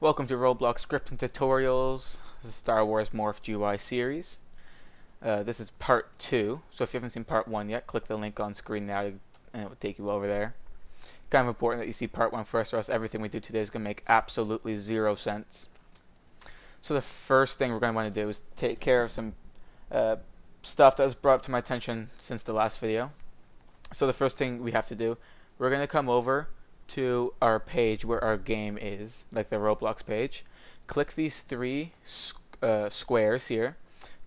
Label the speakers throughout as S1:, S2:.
S1: Welcome to Roblox Scripting Tutorials. This is Star Wars Morph GUI series. This is part 2, so if you haven't seen part 1 yet, click the link on screen now and it will take you over there. Kind of important that you see part 1 first, or else everything we do today is going to make absolutely zero sense. So the first thing we're going to want to do is take care of some stuff that was brought up to my attention since the last video. So the first thing we have to do, we're going to come over to our page where our game is, like the Roblox page. Click these three squares here.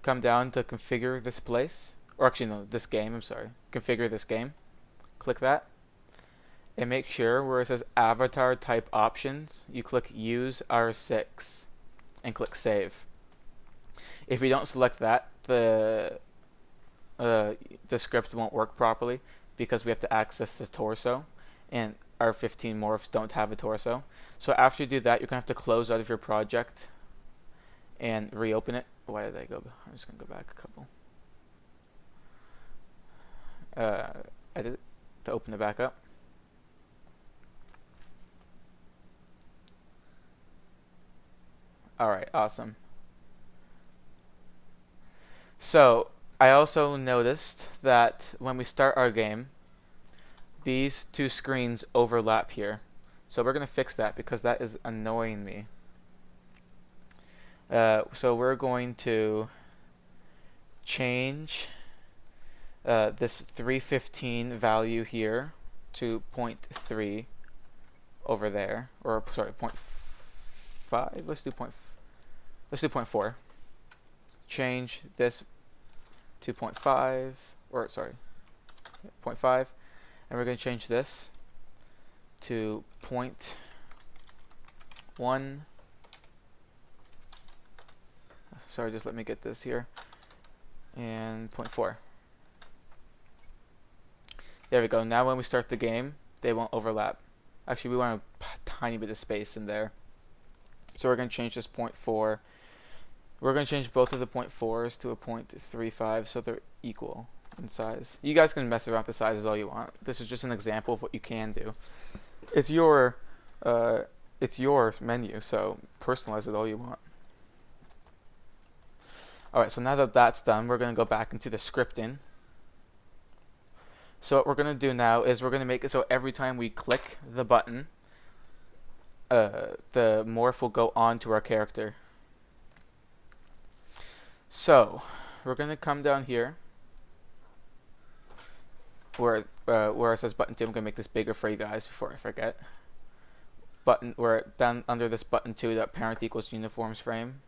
S1: Come down to configure this place, or actually no, this game, I'm sorry. Configure this game. Click that. And make sure where it says avatar type options, you click use R6 and click save. If you don't select that, the script won't work properly because we have to access the torso, and our 15 morphs don't have a torso. So after you do that, you're going to have to close out of your project and reopen it. Why did I go? I'm just going to go back a couple. Edit it to open it back up. Alright, awesome. So I also noticed that when we start our game, these two screens overlap here. So we're going to fix that because that is annoying me. So we're going to change this 315 value here to 0.3 over there, or sorry, 0.5. Let's do 0.4. Change this to 0.5, or sorry, 0.5. And we're going to change this to 0.1. Sorry, just let me get this here. And 0.4. There we go. Now when we start the game, they won't overlap. Actually, we want a tiny bit of space in there. So we're going to change this 0.4. We're going to change both of the 0.4s to a 0.35 so they're equal in size. You guys can mess around with the sizes all you want. This is just an example of what you can do. It's your menu, so personalize it all you want. Alright, so now that that's done, we're going to go back into the scripting. So what we're going to do now is we're going to make it so every time we click the button, the morph will go on to our character. So we're going to come down here where it says button 2. I'm going to make this bigger for you guys before I forget. We're down under this button 2, that parent equals uniforms frame.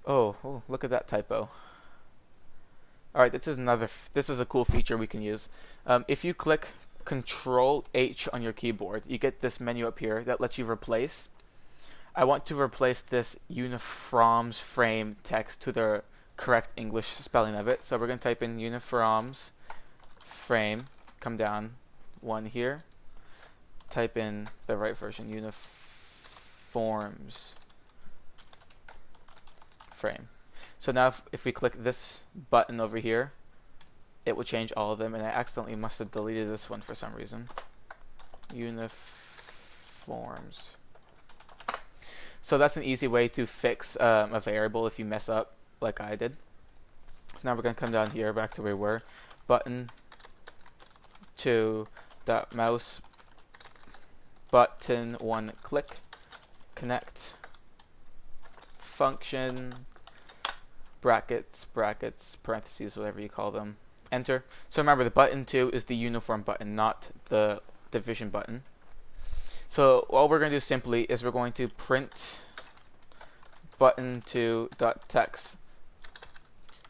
S1: Oh, look at that typo. Alright, this is a cool feature we can use. If you click Control H on your keyboard, you get this menu up here that lets you replace. I want to replace this uniforms frame text to the correct English spelling of it. So we're going to type in uniforms frame, come down one here, type in the right version, uniforms frame. So now if we click this button over here, it will change all of them, and I accidentally must have deleted this one for some reason. Uniforms. So that's an easy way to fix a variable if you mess up like I did. So now we're going to come down here back to where we were. Button to dot mouse button 1 click connect function brackets parentheses, whatever you call them, enter. So remember, the button 2 is the uniform button, not the division button. So all we're going to do simply is we're going to print button2.text.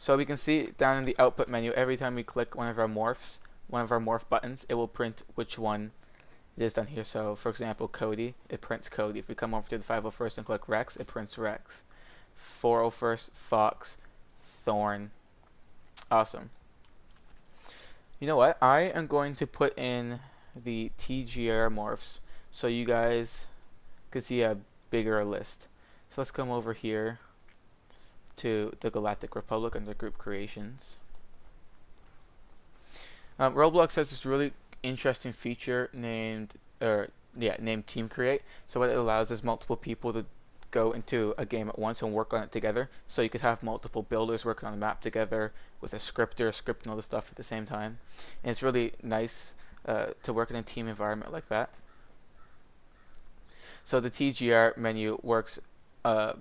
S1: So we can see down in the output menu, every time we click one of our morphs, one of our morph buttons, it will print which one it is down here. So for example, Cody, it prints Cody. If we come over to the 501st and click Rex, it prints Rex. 401st, Fox, Thorn. Awesome. You know what? I am going to put in the TGR Morphs so you guys can see a bigger list. So let's come over here to the Galactic Republic under Group Creations. Roblox has this really interesting feature named named Team Create. So what it allows is multiple people to go into a game at once and work on it together. So you could have multiple builders working on the map together with a scripter scripting all the stuff at the same time. And it's really nice to work in a team environment like that. So the TGR menu works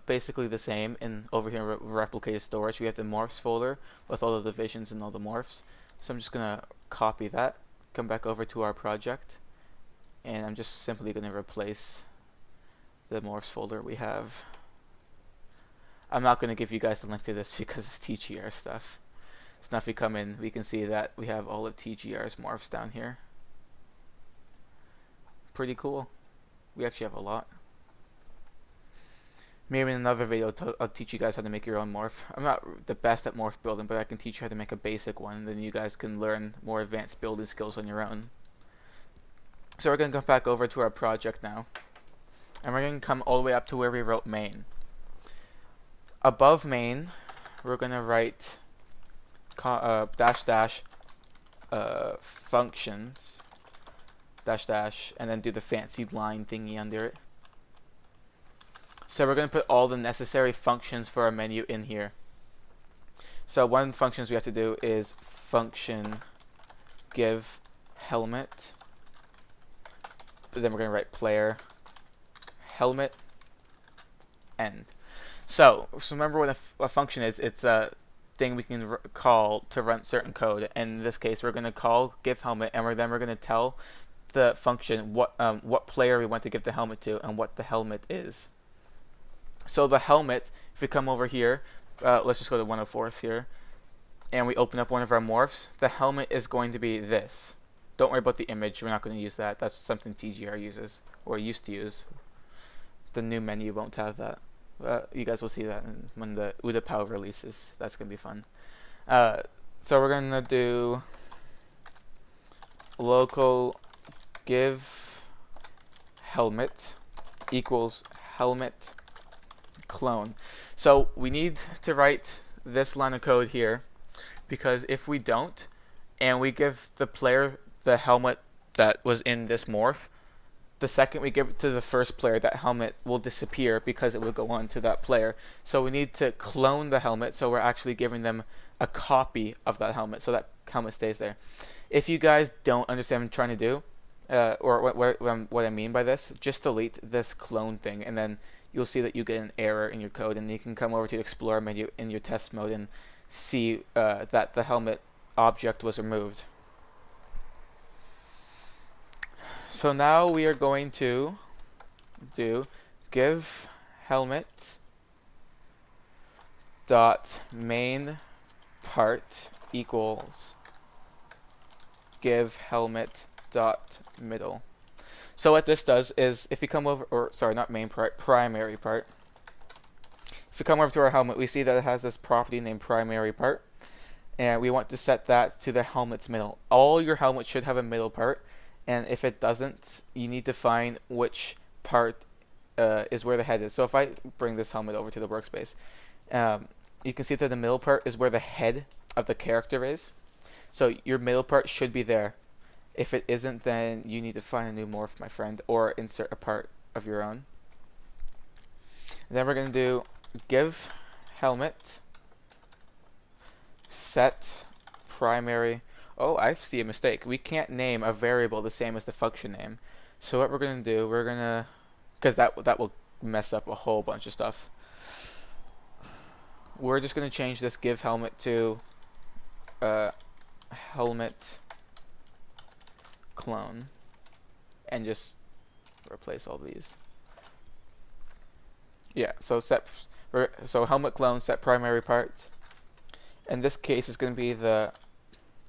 S1: basically the same. And over here in replicated storage, we have the Morphs folder with all the divisions and all the morphs. So I'm just going to copy that, come back over to our project, and I'm just simply going to replace the Morphs folder we have. I'm not going to give you guys the link to this because it's TGR stuff. So now if we come in, we can see that we have all of TGR's morphs down here. Pretty cool. We actually have a lot. Maybe in another video I'll teach you guys how to make your own morph. I'm not the best at morph building, but I can teach you how to make a basic one, then you guys can learn more advanced building skills on your own. So we're going to come back over to our project now, and we're going to come all the way up to where we wrote main. Above main, we're going to write functions and then do the fancy line thingy under it. So we're going to put all the necessary functions for our menu in here. So one of the functions we have to do is function give helmet. But then we're going to write player helmet end. So remember what a function is. It's a thing we can call to run certain code. And in this case, we're going to call give helmet, and then we're going to tell the function what player we want to give the helmet to and what the helmet is. So the helmet, if we come over here, let's just go to 104th here, and we open up one of our morphs, the helmet is going to be this. Don't worry about the image, we're not going to use that. That's something TGR uses, or used to use. The new menu won't have that. You guys will see that when the W2.Part0 releases. That's going to be fun. So we're going to do local give helmet equals helmet clone. So we need to write this line of code here, because if we don't, and we give the player the helmet that was in this morph, the second we give it to the first player, that helmet will disappear because it will go on to that player. So we need to clone the helmet, so we're actually giving them a copy of that helmet, so that helmet stays there. If you guys don't understand what I'm trying to do, or what I mean by this, just delete this clone thing, and then you'll see that you get an error in your code, and you can come over to the Explorer menu in your test mode and see that the helmet object was removed. So now we are going to do give helmet dot main part equals give helmet dot middle. So what this does is, if you come over, or sorry, not main part, primary part. If we come over to our helmet, we see that it has this property named primary part, and we want to set that to the helmet's middle. All your helmets should have a middle part, and if it doesn't, you need to find which part is where the head is. So if I bring this helmet over to the workspace, you can see that the middle part is where the head of the character is. So your middle part should be there. If it isn't, then you need to find a new morph, my friend, or insert a part of your own. And then we're going to do give helmet set primary. Oh, I see a mistake. We can't name a variable the same as the function name. So what we're going to do, we're going to, because that will mess up a whole bunch of stuff. We're just going to change this give helmet to helmet clone, and just replace all these. Yeah, so helmet clone set primary part. In this case, it's going to be the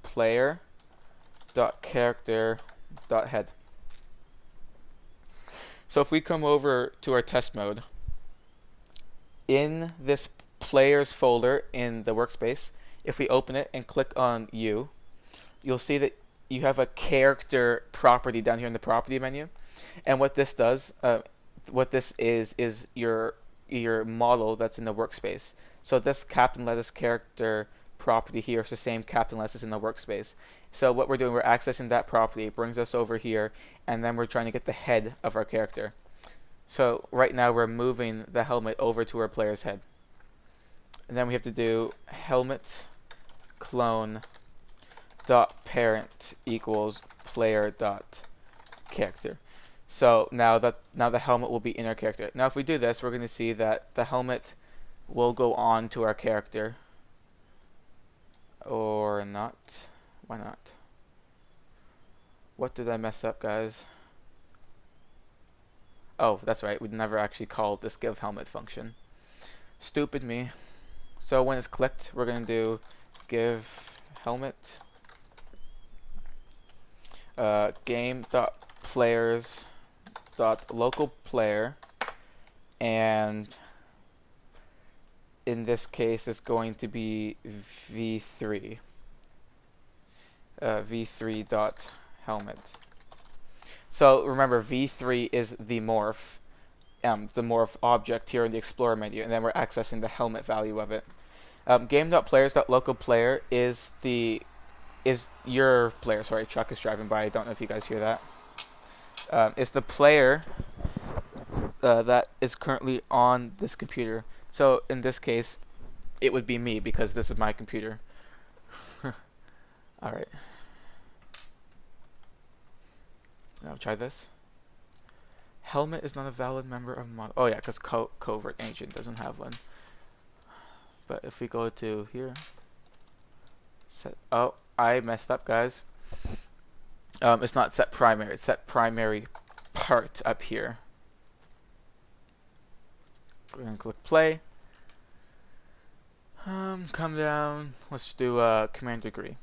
S1: Player.Character.Head. So if we come over to our test mode, in this players folder in the workspace, if we open it and click on U, you'll see that you have a character property down here in the property menu. And what this does, what this is your model that's in the workspace. So this captain lettuce character property here is the same capital S as in the workspace. So what we're doing, we're accessing that property. It brings us over here, and then we're trying to get the head of our character. So right now we're moving the helmet over to our player's head. And then we have to do HelmetClone.Parent equals Player.Character. So now the helmet will be in our character. Now if we do this, we're going to see that the helmet will go on to our character. Or not. Why not? What did I mess up, guys? Oh, that's right. We never actually called this GiveHelmet function. Stupid me. So when it's clicked, we're going to do GiveHelmet game.players.localPlayer, and in this case it's going to be v3 v3.helmet. So remember, v3 is the morph object here in the Explorer menu, and then we're accessing the helmet value of it. Game.players.localPlayer is your player. Sorry, truck is driving by. I don't know if you guys hear that. It's the player that is currently on this computer. So in this case, it would be me because this is my computer. All right. Now try this. Helmet is not a valid member of model. Oh yeah, because covert agent doesn't have one. But if we go to here, oh, I messed up, guys. It's not set primary. It's set primary part up here. We're gonna click play. Come down. Let's do command degree.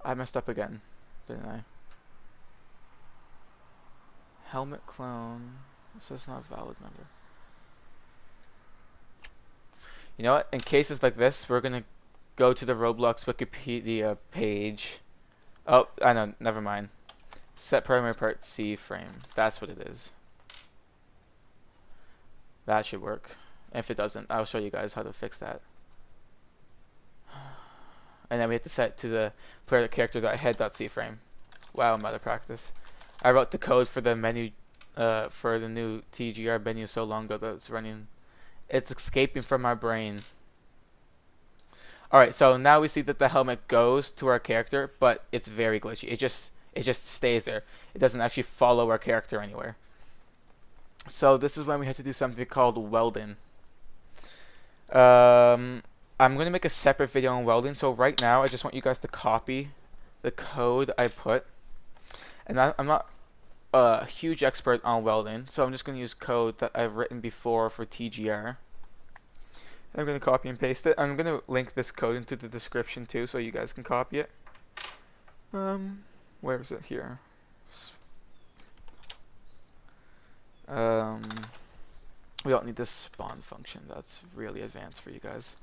S1: I messed up again, didn't I? Helmet clone. This is not a valid member. You know what? In cases like this, we're gonna go to the Roblox Wikipedia page. Oh, I know. Never mind. SetPrimaryPartCFrame. That's what it is. That should work. If it doesn't, I'll show you guys how to fix that. And then we have to set to the Player.Character.Head.CFrame. Wow, I'm out of practice. I wrote the code for the menu, for the new TGR menu so long ago that it's running. It's escaping from my brain. Alright, so now we see that the helmet goes to our character, but it's very glitchy. It just stays there. It doesn't actually follow our character anywhere. So this is when we have to do something called welding. I'm going to make a separate video on welding. So right now, I just want you guys to copy the code I put. And I'm not a huge expert on welding, so I'm just going to use code that I've written before for TGR. And I'm going to copy and paste it. I'm going to link this code into the description too, so you guys can copy it. Where is it here? We don't need this spawn function. That's really advanced for you guys.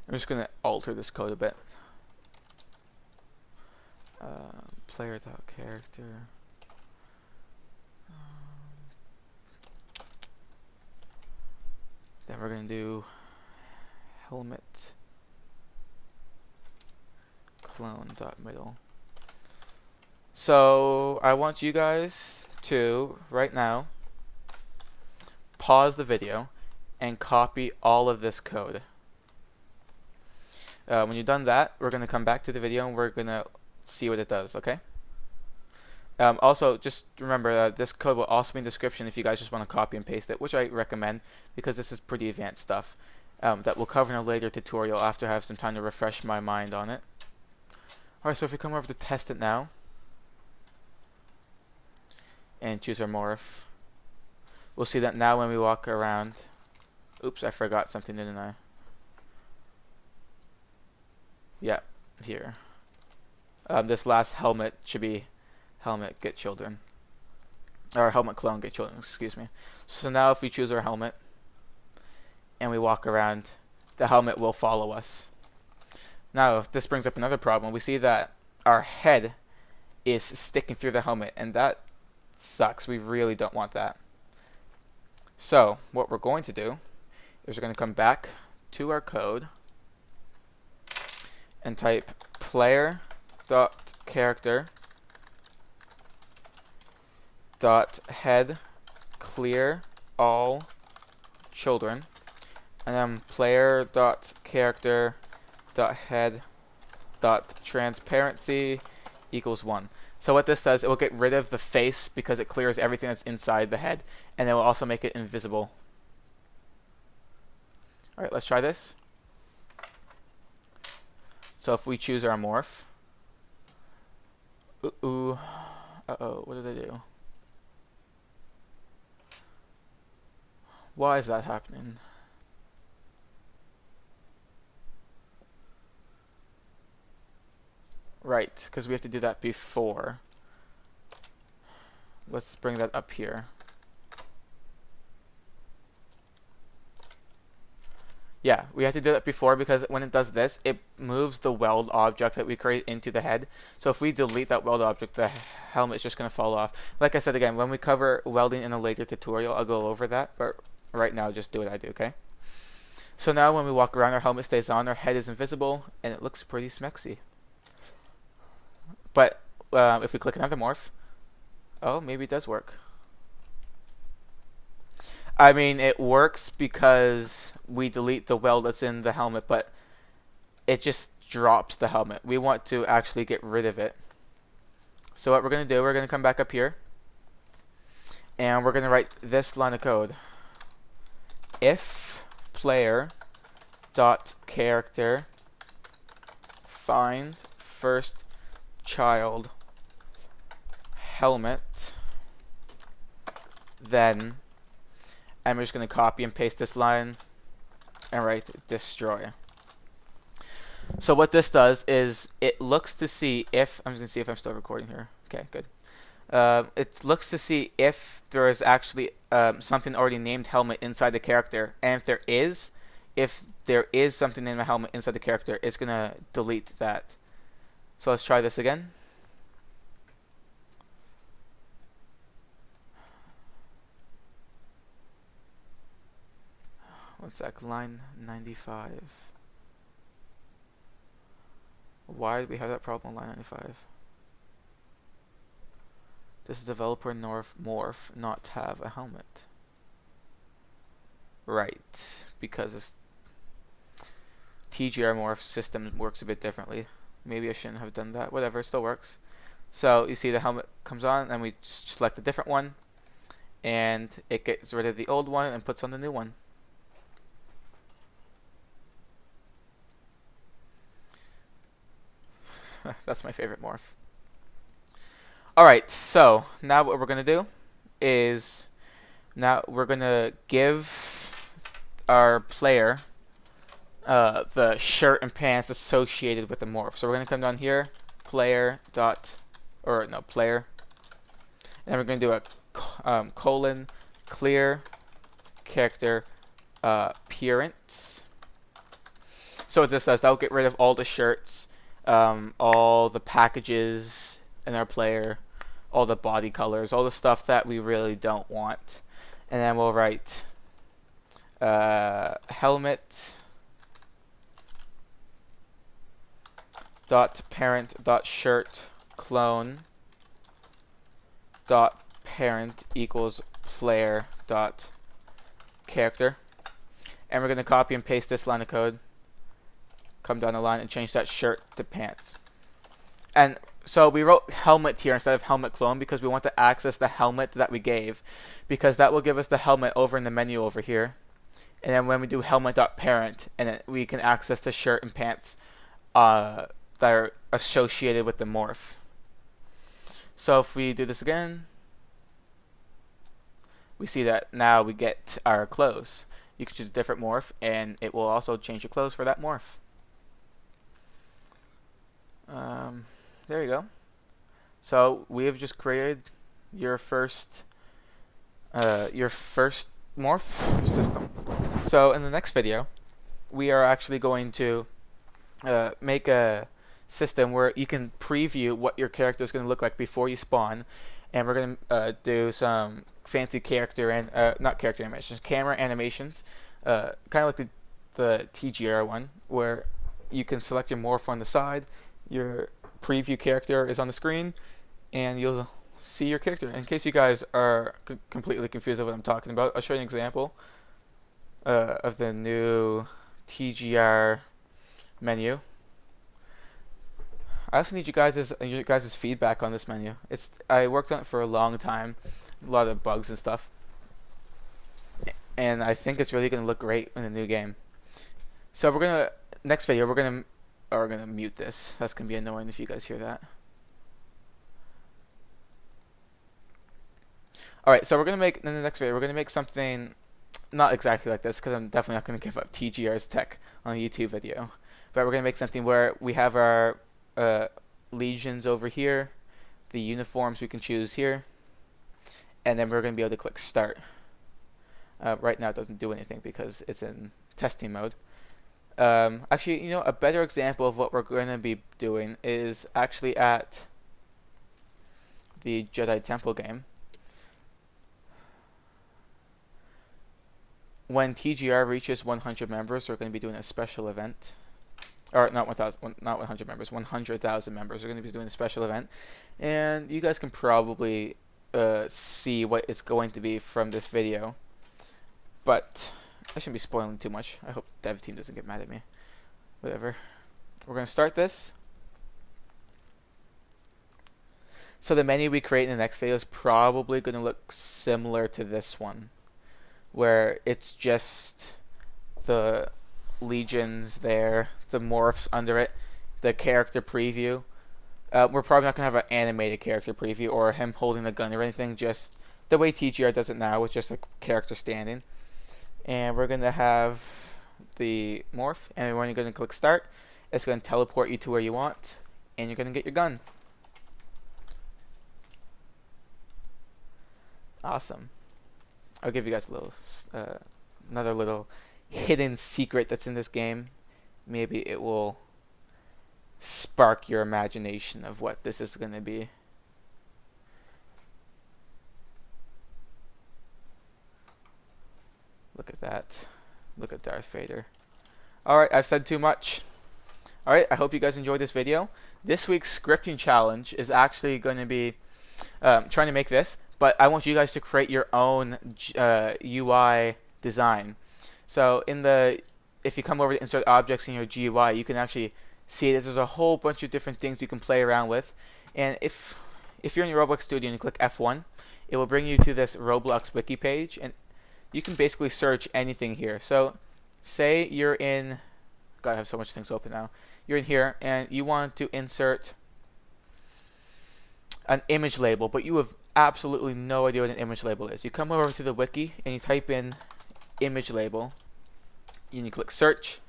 S1: I'm just going to alter this code a bit. Player.Character. Then we're going to do HelmetClone.Middle. So I want you guys to, right now, pause the video and copy all of this code. When you're done that, we're going to come back to the video and we're going to see what it does, okay? Also, just remember that this code will also be in the description if you guys just want to copy and paste it, which I recommend because this is pretty advanced stuff that we'll cover in a later tutorial after I have some time to refresh my mind on it. Alright, so if we come over to test it now and choose our morph, we'll see that now when we walk around, oops, I forgot something, didn't I? Yeah, here. This last helmet should be helmet GetChildren. Or HelmetClone GetChildren, excuse me. So now if we choose our helmet and we walk around, the helmet will follow us. Now this brings up another problem. We see that our head is sticking through the helmet, and that sucks. We really don't want that. So what we're going to do is we're going to come back to our code and type Player.Character.Head clear all children, and then Player.Character.Head.Transparency equals 1. So what this does, it will get rid of the face because it clears everything that's inside the head, and it will also make it invisible. Alright, let's try this. So if we choose our morph, uh-oh, what did I do? Why is that happening? Right, because we have to do that before. Let's bring that up here. Yeah, we have to do that before because when it does this, it moves the weld object that we create into the head. So if we delete that weld object, the helmet is just going to fall off. Like I said again, when we cover welding in a later tutorial, I'll go over that. But right now, just do what I do, okay? So now when we walk around, our helmet stays on, our head is invisible, and it looks pretty smexy. But if we click another morph, oh, maybe it does work. I mean, it works because we delete the weld that's in the helmet, but it just drops the helmet. We want to actually get rid of it. So what we're going to do, we're going to come back up here, and we're going to write this line of code. If player.character find first child helmet, then I'm just going to copy and paste this line and write destroy. So what this does is it looks to see if, I'm just going to see if I'm still recording here. Okay, good. It looks to see if there is actually something already named helmet inside the character, and if there is something in the helmet inside the character, it's going to delete that. So let's try this again. One sec, line 95. Why do we have that problem on line 95? Does the developer morph not have a helmet? Right, because this TGR Morphs system works a bit differently. Maybe I shouldn't have done that. Whatever, it still works. So you see the helmet comes on, and we select a different one, and it gets rid of the old one and puts on the new one. That's my favorite morph. Alright, so now what we're going to do is now we're going to give our player the shirt and pants associated with the morph. So we're going to come down here, player, and we're going to do a colon clear character appearance. So what this does, that'll get rid of all the shirts, all the packages in our player, all the body colors, all the stuff that we really don't want. And then we'll write Helmet.Parent.Shirt.Clone.Parent equals Player.Character. And we're going to copy and paste this line of code, come down the line, and change that shirt to pants. And so we wrote helmet here instead of HelmetClone because we want to access the helmet that we gave, because that will give us the helmet over in the menu over here. And then when we do Helmet.Parent, and then we can access the shirt and pants that are associated with the morph. So if we do this again, we see that now we get our clothes. You can choose a different morph, and it will also change your clothes for that morph. There you go. So we have just created your first morph system. So in the next video, we are actually going to make a system where you can preview what your character is going to look like before you spawn, and we're going to do some fancy character and not character animations, camera animations kind of like the TGR one, where you can select your morph on the side, your preview character is on the screen, and you'll see your character. In case you guys are completely confused of what I'm talking about, I'll show you an example of the new TGR menu. I also need you guys' feedback on this menu. I worked on it for a long time, a lot of bugs and stuff, and I think it's really going to look great in the new game. So next video we're gonna mute this. That's gonna be annoying if you guys hear that. All right, so in the next video we're gonna make something not exactly like this, because I'm definitely not gonna give up TGR's tech on a YouTube video. But we're gonna make something where we have our legions over here, the uniforms we can choose here, and then we're going to be able to click start. Right now it doesn't do anything because it's in testing mode. Actually, a better example of what we're going to be doing is actually at the Jedi Temple game. When TGR reaches 100 members, we're going to be doing a special event. Or not 100 members, 100,000 members. We're going to be doing a special event, and you guys can probably see what it's going to be from this video. But I shouldn't be spoiling too much. I hope the dev team doesn't get mad at me. Whatever. We're going to start this. So the menu we create in the next video is probably going to look similar to this one, where it's just the legions there, the morphs under it, the character preview. We're probably not going to have an animated character preview or him holding a gun or anything, just the way TGR does it now with just a character standing. And we're going to have the morph, and when you're going to click start, it's going to teleport you to where you want, and you're going to get your gun. Awesome. I'll give you guys a little, another little hidden secret that's in this game. Maybe it will spark your imagination of what this is going to be. Look at that. Look at Darth Vader. Alright, I've said too much. Alright, I hope you guys enjoyed this video. This week's scripting challenge is actually going to be trying to make this, but I want you guys to create your own UI design. So if you come over to insert objects in your GUI, you can actually see that there's a whole bunch of different things you can play around with. And if you're in your Roblox studio and you click F1, it will bring you to this Roblox wiki page, and you can basically search anything here. So say you're in, God, I have so much things open now. You're in here and you want to insert an image label, but you have absolutely no idea what an image label is. You come over to the wiki and you type in image label, and you click search,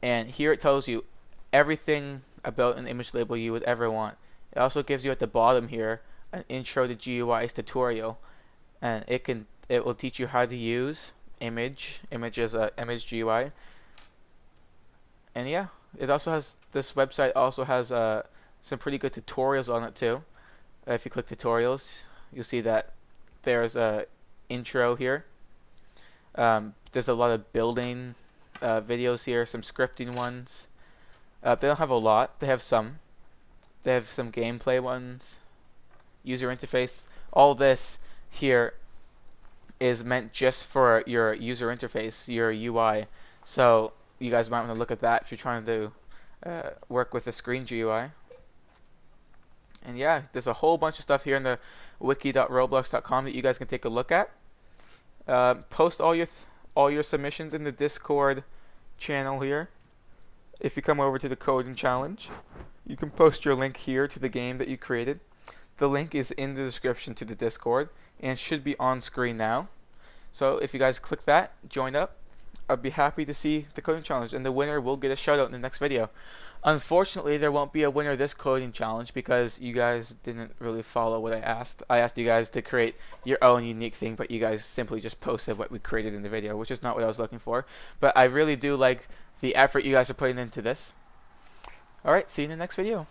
S1: and here it tells you everything about an image label you would ever want. It also gives you at the bottom here an intro to GUI's tutorial, and it will teach you how to use image as a image GUI. And yeah, it also has, this website also has some pretty good tutorials on it too. If you click tutorials, you'll see that there's a intro here. There's a lot of building videos here, some scripting ones. They don't have a lot. They have some. They have some gameplay ones. User interface. All this here is meant just for your user interface, your UI. So you guys might want to look at that if you're trying to work with a screen GUI. And yeah, there's a whole bunch of stuff here in the wiki.roblox.com that you guys can take a look at. Post all your submissions in the Discord channel here. If you come over to the coding challenge, you can post your link here to the game that you created. The link is in the description to the Discord and should be on screen now. So if you guys click that, join up, I'd be happy to see the coding challenge, and the winner will get a shout out in the next video. Unfortunately, there won't be a winner this coding challenge because you guys didn't really follow what I asked. I asked you guys to create your own unique thing, but you guys simply just posted what we created in the video, which is not what I was looking for. But I really do like the effort you guys are putting into this. Alright, see you in the next video.